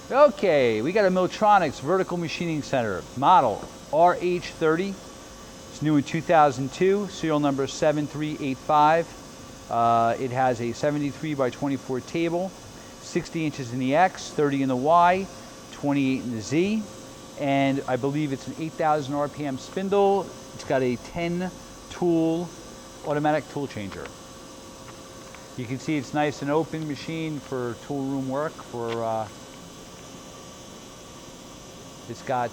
Okay, we got a Milltronics vertical machining center, model RH30. It's new in 2002, serial number 7385. It has a 73 by 24 table, 60 inches in the X, 30 in the Y, 28 in the Z, and I believe it's an 8,000 RPM spindle. It's got a 10 tool automatic tool changer. You can see it's nice and open machine for tool room work. It's got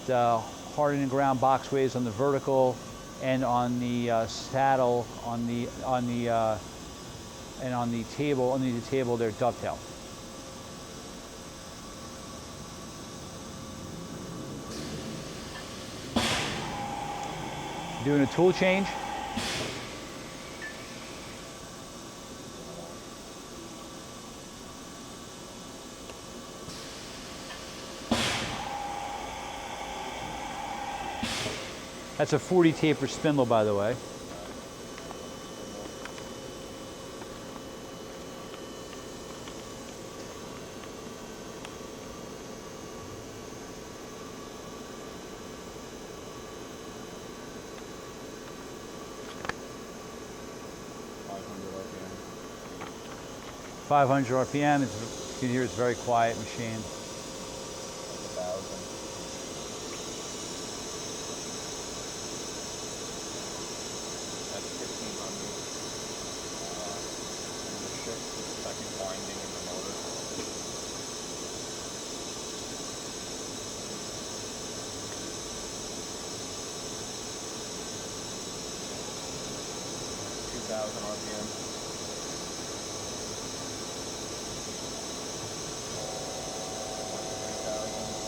hardened and ground boxways on the vertical and on the saddle on the table, underneath the table, they're dovetail. Doing a tool change. That's a 40 taper spindle, by the way. RPM. 500 RPM. You can hear it's a very quiet machine. 1,000. That's 1,500. And the shift to the second winding in the motor. RPM.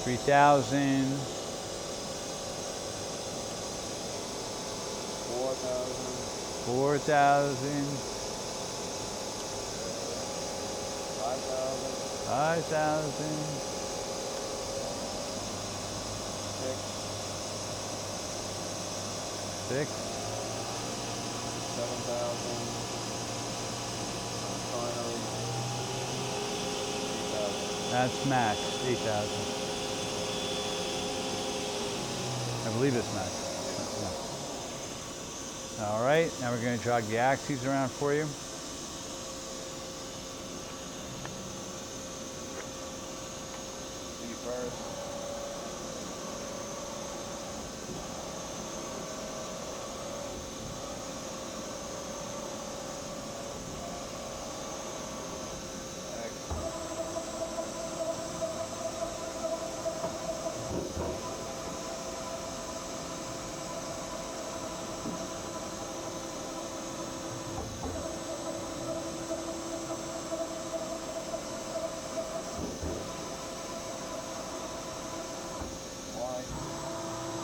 3,000. 4,000. 5,000. 6. 7,000. Finally, 8,000. That's max, 8,000. I believe it's max. Yeah. All right, now we're going to jog the axes around for you. See first.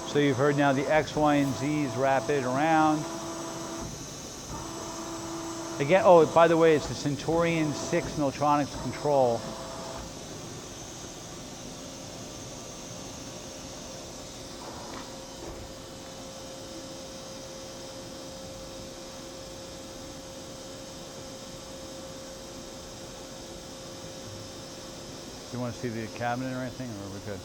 So you've heard now the X, Y, and Z's rapid around. Again, oh, by the way, it's the Centurion 6 Milltronics control. Do you want to see the cabinet or anything, or are we good?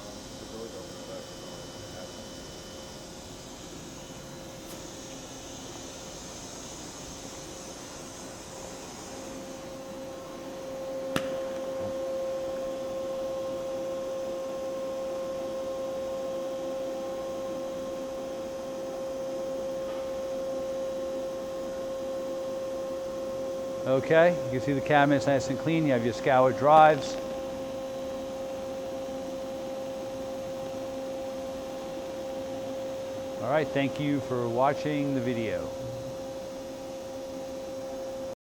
Okay, you can see the cabinet's nice and clean. You have your scoured drives. All right, thank you for watching the video.